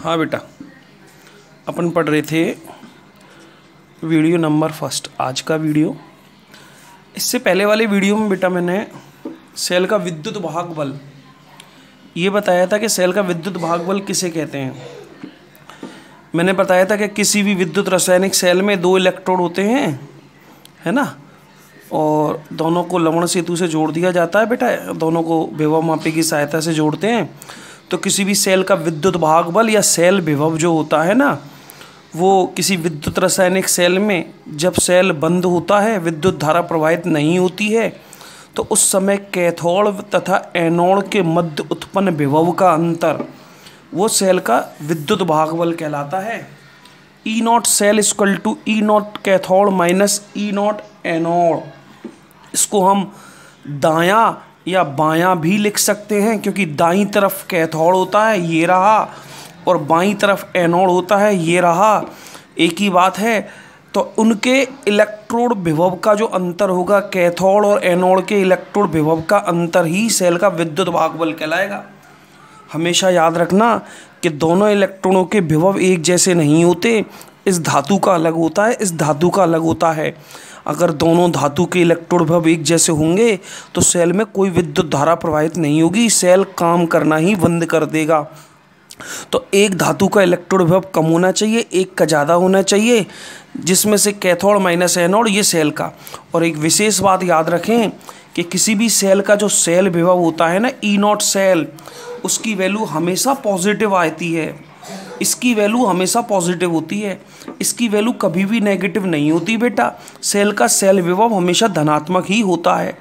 हाँ बेटा, अपन पढ़ रहे थे वीडियो नंबर फर्स्ट, आज का वीडियो। इससे पहले वाले वीडियो में बेटा मैंने सेल का विद्युत भाग बल ये बताया था कि सेल का विद्युत भाग बल किसे कहते हैं। मैंने बताया था कि किसी भी विद्युत रासायनिक सेल में दो इलेक्ट्रोड होते हैं, है ना, और दोनों को लवण सेतु से जोड़ दिया जाता है बेटा, दोनों को विभव मापी की सहायता से जोड़ते हैं। तो किसी भी सेल का विद्युत भाग बल या सेल विभव जो होता है ना, वो किसी विद्युत रासायनिक सेल में जब सेल बंद होता है, विद्युत धारा प्रवाहित नहीं होती है, तो उस समय कैथोड तथा एनोड के मध्य उत्पन्न विभव का अंतर वो सेल का विद्युत भाग बल कहलाता है। E naught cell equal to E naught cathode minus E naught anode. इसको हम दायां या बायां भी लिख सकते हैं, क्योंकि दाईं तरफ कैथोड होता है, ये रहा, और बाईं तरफ एनोड होता है, ये रहा, एक ही बात है। तो उनके इलेक्ट्रोड विभव का जो अंतर होगा, कैथोड और एनोड के इलेक्ट्रोड विभव का अंतर ही सेल का विद्युत भाग बल कहलाएगा। हमेशा याद रखना कि दोनों इलेक्ट्रॉनों के विभव एक जैसे नहीं होते। इस धातु का अलग होता है, इस धातु का अलग होता है। अगर दोनों धातु के इलेक्ट्रोड विभव एक जैसे होंगे तो सेल में कोई विद्युत धारा प्रवाहित नहीं होगी, सेल काम करना ही बंद कर देगा। तो एक धातु का इलेक्ट्रोड विभव कम होना चाहिए, एक का ज़्यादा होना चाहिए, जिसमें से कैथोड माइनस एनोड ये सेल का। और एक विशेष बात याद रखें कि किसी भी सेल का जो सेल विभव होता है ना, ई नॉट सेल, उसकी वैल्यू हमेशा पॉजिटिव आती है। इसकी वैल्यू हमेशा पॉजिटिव होती है, इसकी वैल्यू कभी भी नेगेटिव नहीं होती बेटा। सेल का सेल विभव हमेशा धनात्मक ही होता है।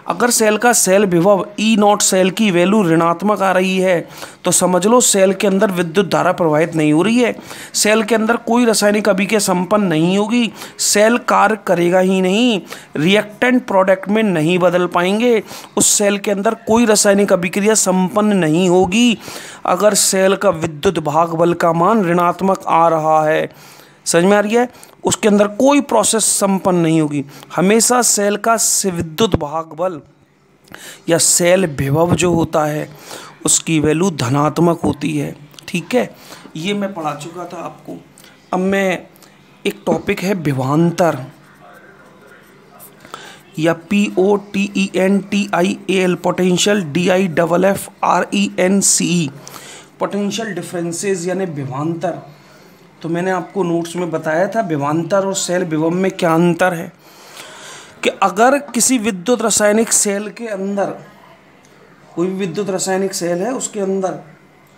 अगर सेल का सेल विभव ई नॉट सेल की वैल्यू ऋणात्मक आ रही है तो समझ लो सेल के अंदर विद्युत धारा प्रवाहित नहीं हो रही है, सेल के अंदर कोई रासायनिक अभिक्रिया संपन्न नहीं होगी, सेल कार्य करेगा ही नहीं, रिएक्टेंट प्रोडक्ट में नहीं बदल पाएंगे, उस सेल के अंदर कोई रासायनिक अभिक्रिया संपन्न नहीं होगी अगर सेल का विद्युत भाग बल का मान ऋणात्मक आ रहा है। समझ में आ रही है? उसके अंदर कोई प्रोसेस संपन्न नहीं होगी। हमेशा सेल का विद्युत भाग बल या सेल विभव जो होता है उसकी वैल्यू धनात्मक होती है। ठीक है, ये मैं पढ़ा चुका था आपको। अब मैं एक टॉपिक है विभवांतर या POTENTIAL potential DIFFRENCE potential differences यानी विभवांतर। तो मैंने आपको नोट्स में बताया था विभवांतर और सेल विभव में क्या अंतर है, कि अगर किसी विद्युत रासायनिक सेल के अंदर, कोई भी विद्युत रासायनिक सेल है, उसके अंदर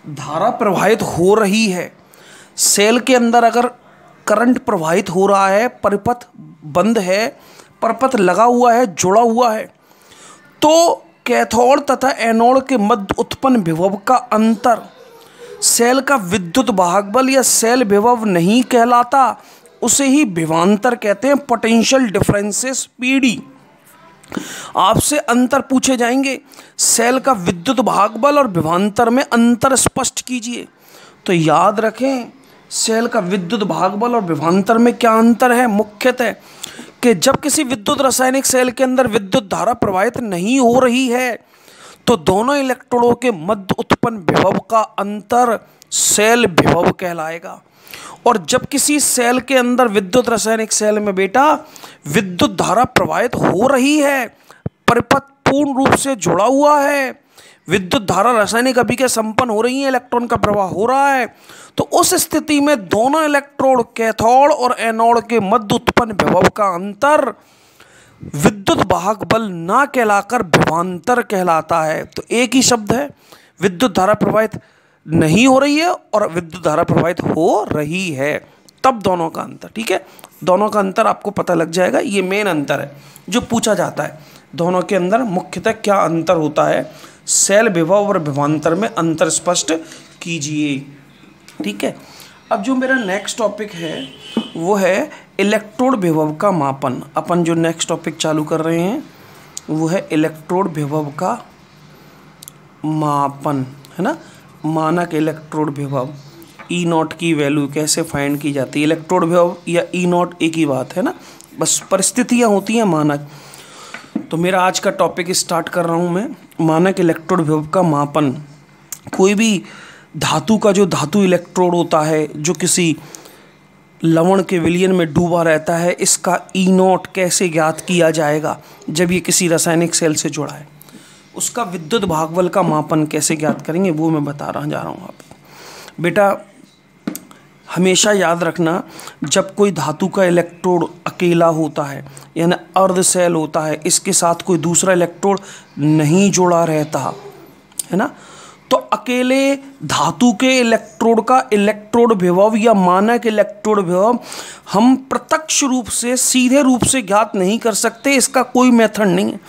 धारा प्रवाहित हो रही है, सेल के अंदर अगर करंट प्रवाहित हो रहा है, परिपथ बंद है, परिपथ लगा हुआ है, जुड़ा हुआ है, तो कैथोड तथा एनोड के मध्य उत्पन्न विभव का अंतर सेल का विद्युत भाग बल या सेल विभव नहीं कहलाता, उसे ही विभवांतर कहते हैं, पोटेंशियल डिफरेंसेस PD। आपसे अंतर पूछे जाएंगे, सेल का विद्युत भाग बल और विभवांतर में अंतर स्पष्ट कीजिए। तो याद रखें सेल का विद्युत भाग बल और विभवांतर में क्या अंतर है। मुख्यतः कि जब किसी विद्युत रासायनिक सेल के अंदर विद्युत धारा प्रवाहित नहीं हो रही है तो दोनों इलेक्ट्रोडों के मध्य उत्पन्न विभव का अंतर सेल विभव कहलाएगा। और जब किसी सेल के अंदर विद्युत रासायनिक सेल में बेटा विद्युत धारा प्रवाहित हो रही है, परिपथ पूर्ण रूप से जुड़ा हुआ है, विद्युत धारा रासायनिक अभिक्रिया संपन्न हो रही है, इलेक्ट्रॉन का प्रवाह हो रहा है, तो उस स्थिति में दोनों इलेक्ट्रोड कैथोड और एनोड के मध्य उत्पन्न विभव का अंतर विद्युत भाग बल ना कहलाकर विभवांतर कहलाता है। तो एक ही शब्द है, विद्युत धारा प्रवाहित नहीं हो रही है और विद्युत धारा प्रवाहित हो रही है, तब दोनों का अंतर। ठीक है, दोनों का अंतर आपको पता लग जाएगा। ये मेन अंतर है जो पूछा जाता है, दोनों के अंदर मुख्यतः क्या अंतर होता है, सेल विभव और विभवांतर में अंतर स्पष्ट कीजिए। ठीक है, अब जो मेरा नेक्स्ट टॉपिक है वो है इलेक्ट्रोड विभव का मापन। अपन जो नेक्स्ट टॉपिक चालू कर रहे हैं वो है इलेक्ट्रोड विभव का मापन, है ना। मानक इलेक्ट्रोड विभव ई नॉट की वैल्यू कैसे फाइंड की जाती है। इलेक्ट्रोड विभव या ई नॉट एक ही बात है ना, बस परिस्थितियाँ होती हैं मानक। तो मेरा आज का टॉपिक स्टार्ट कर रहा हूँ मैं, मानक इलेक्ट्रोड विभव का मापन। कोई भी धातु का जो धातु इलेक्ट्रोड होता है जो किसी लवण के विलयन में डूबा रहता है, इसका E0 कैसे ज्ञात किया जाएगा जब ये किसी रासायनिक सेल से जुड़ा है, उसका विद्युत भागबल का मापन कैसे ज्ञात करेंगे वो मैं जा रहा हूँ आपको। बेटा हमेशा याद रखना, जब कोई धातु का इलेक्ट्रोड अकेला होता है यानी अर्ध सेल होता है, इसके साथ कोई दूसरा इलेक्ट्रोड नहीं जुड़ा रहता है ना, तो अकेले धातु के इलेक्ट्रोड का इलेक्ट्रोड विभव या मानक इलेक्ट्रोड विभव हम प्रत्यक्ष रूप से सीधे रूप से ज्ञात नहीं कर सकते। इसका कोई मेथड नहीं है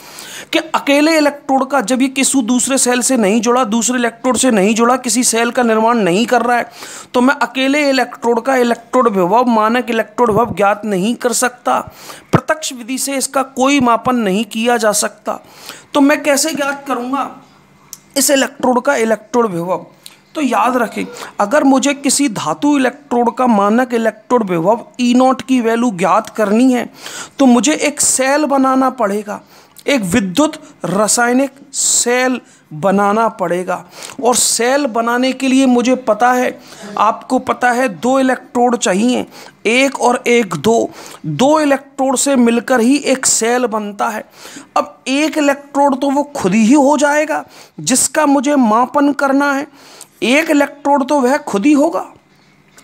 कि अकेले इलेक्ट्रोड का, जब ये किसी दूसरे सेल से नहीं जुड़ा, दूसरे इलेक्ट्रोड से नहीं जुड़ा, किसी सेल का निर्माण नहीं कर रहा है, तो मैं अकेले इलेक्ट्रोड का इलेक्ट्रोड विभव मानक इलेक्ट्रोड विभव ज्ञात नहीं कर सकता। प्रत्यक्ष विधि से इसका कोई मापन नहीं किया जा सकता। तो मैं कैसे ज्ञात करूंगा इस इलेक्ट्रोड का इलेक्ट्रोड विभव? तो याद रखें, अगर मुझे किसी धातु इलेक्ट्रोड का मानक इलेक्ट्रोड विभव E0 की वैल्यू ज्ञात करनी है तो मुझे एक सेल बनाना पड़ेगा, एक विद्युत रासायनिक सेल बनाना पड़ेगा। और सेल बनाने के लिए मुझे पता है, आपको पता है, 2 इलेक्ट्रोड चाहिए, 1 और 1 2 इलेक्ट्रोड से मिलकर ही एक सेल बनता है। अब एक इलेक्ट्रोड तो वो खुद ही हो जाएगा जिसका मुझे मापन करना है, एक इलेक्ट्रोड तो वह खुद ही होगा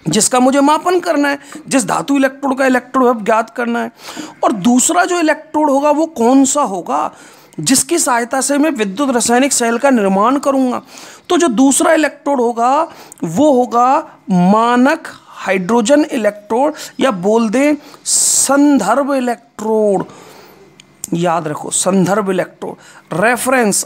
जिसका मुझे मापन करना है, जिस धातु इलेक्ट्रोड का इलेक्ट्रोड विभव ज्ञात करना है। और दूसरा जो इलेक्ट्रोड होगा वो कौन सा होगा जिसकी सहायता से मैं विद्युत रासायनिक सेल का निर्माण करूंगा। तो जो दूसरा इलेक्ट्रोड होगा वो होगा मानक हाइड्रोजन इलेक्ट्रोड, या बोल दें संदर्भ इलेक्ट्रोड। याद रखो, संदर्भ electrode, reference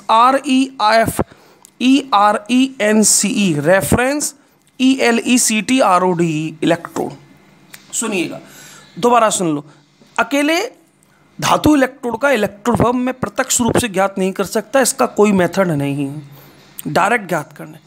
REFERENCE, reference ELECTRODE electrode. सुनिएगा, दोबारा सुन लो। अकेले धातु इलेक्ट्रोड का इलेक्ट्रोड विभव मैं प्रत्यक्ष रूप से ज्ञात नहीं कर सकता, इसका कोई मेथड नहीं है डायरेक्ट ज्ञात करने,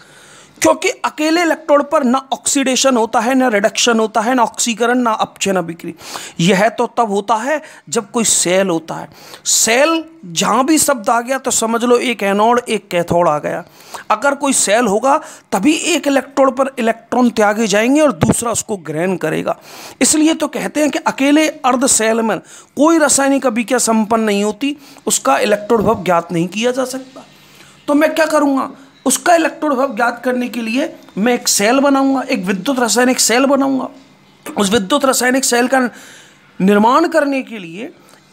क्योंकि अकेले इलेक्ट्रोड पर ना ऑक्सीडेशन होता है, ना रिडक्शन होता है, ना ऑक्सीकरण, ना अपचयन अभिक्रिया। यह तो तब होता है जब कोई सेल होता है। सेल जहाँ भी शब्द आ गया तो समझ लो एक एनोड एक कैथोड आ गया। अगर कोई सेल होगा तभी एक इलेक्ट्रोड पर इलेक्ट्रॉन त्यागे जाएंगे और दूसरा उसको ग्रहण करेगा। इसलिए तो कहते हैं कि अकेले अर्ध सेल में कोई रासायनिक अभिक्रिया संपन्न नहीं होती, उसका इलेक्ट्रोड विभव ज्ञात नहीं किया जा सकता। तो मैं क्या करूँगा, उसका इलेक्ट्रोड विभव ज्ञात करने के लिए मैं एक सेल बनाऊंगा, एक विद्युत रासायनिक सेल बनाऊंगा। उस विद्युत रासायनिक सेल का निर्माण करने के लिए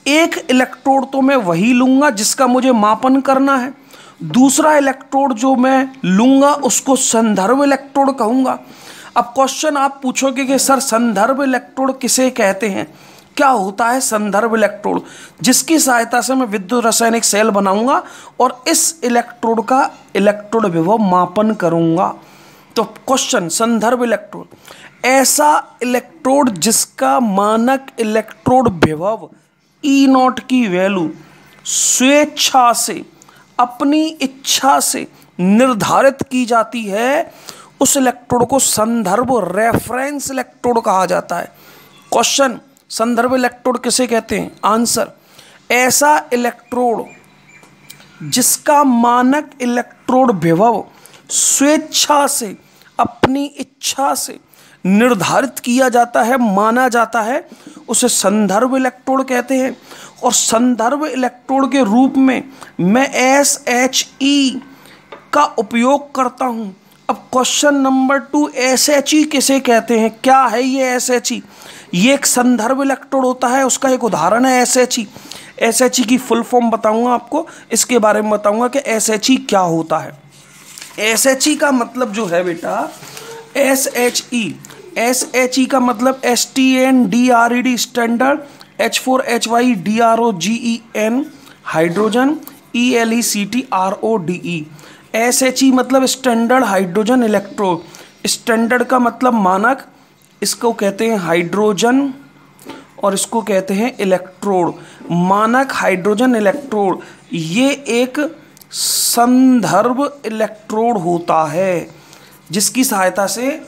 एक इलेक्ट्रोड तो मैं वही लूंगा जिसका मुझे मापन करना है, दूसरा इलेक्ट्रोड जो मैं लूंगा उसको संदर्भ इलेक्ट्रोड कहूंगा। अब क्वेश्चन आप पूछोगे कि सर संदर्भ इलेक्ट्रोड किसे कहते हैं, क्या होता है संदर्भ इलेक्ट्रोड? जिसकी सहायता से मैं विद्युत रासायनिक सेल बनाऊंगा और इस इलेक्ट्रोड का इलेक्ट्रोड विभव मापन करूंगा। तो क्वेश्चन, संदर्भ इलेक्ट्रोड, ऐसा इलेक्ट्रोड जिसका मानक इलेक्ट्रोड विभव E0 की वैल्यू स्वेच्छा से, अपनी इच्छा से निर्धारित की जाती है, उस इलेक्ट्रोड को संदर्भ रेफरेंस इलेक्ट्रोड कहा जाता है। क्वेश्चन, संदर्भ इलेक्ट्रोड किसे कहते हैं? आंसर, ऐसा इलेक्ट्रोड जिसका मानक इलेक्ट्रोड विभव स्वेच्छा से, अपनी इच्छा से निर्धारित किया जाता है, माना जाता है, उसे संदर्भ इलेक्ट्रोड कहते हैं। और संदर्भ इलेक्ट्रोड के रूप में मैं SHE का उपयोग करता हूं। अब क्वेश्चन नंबर 2, SHE किसे कहते हैं? क्या है ये SHE? ये एक संदर्भ इलेक्ट्रोड होता है, उसका एक उदाहरण है SHE। SHE की फुल फॉर्म बताऊंगा आपको, इसके बारे में बताऊंगा कि SHE क्या होता है। SHE का मतलब जो है बेटा, SHE का मतलब STNDRED standard, H4HYDROGEN hydrogen, ELECTRODE। SHE मतलब स्टैंडर्ड हाइड्रोजन इलेक्ट्रोड। स्टैंडर्ड का मतलब मानक, इसको कहते हैं हाइड्रोजन और इसको कहते हैं इलेक्ट्रोड। मानक हाइड्रोजन इलेक्ट्रोड ये एक संदर्भ इलेक्ट्रोड होता है जिसकी सहायता से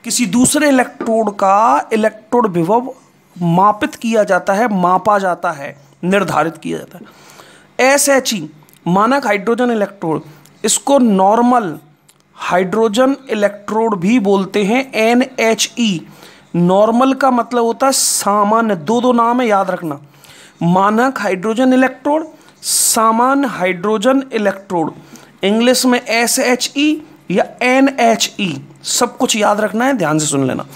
किसी दूसरे इलेक्ट्रोड का इलेक्ट्रोड विभव मापित किया जाता है, मापा जाता है, निर्धारित किया जाता है। SHE मानक हाइड्रोजन इलेक्ट्रोड, इसको नॉर्मल हाइड्रोजन इलेक्ट्रोड भी बोलते हैं NHE। नॉर्मल का मतलब होता है सामान्य, दो नाम है याद रखना, मानक हाइड्रोजन इलेक्ट्रोड, सामान्य हाइड्रोजन इलेक्ट्रोड, इंग्लिश में SHE या NHE, सब कुछ याद रखना है, ध्यान से सुन लेना।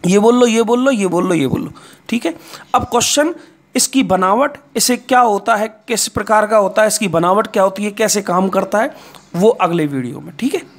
ये बोल लो, ये बोल लो, ये बोल लो, ये बोल लो, ठीक है। अब क्वेश्चन, इसकी बनावट, इसे क्या होता है, किस प्रकार का होता है, इसकी बनावट क्या होती है, कैसे काम करता है, वो अगले वीडियो में, ठीक है।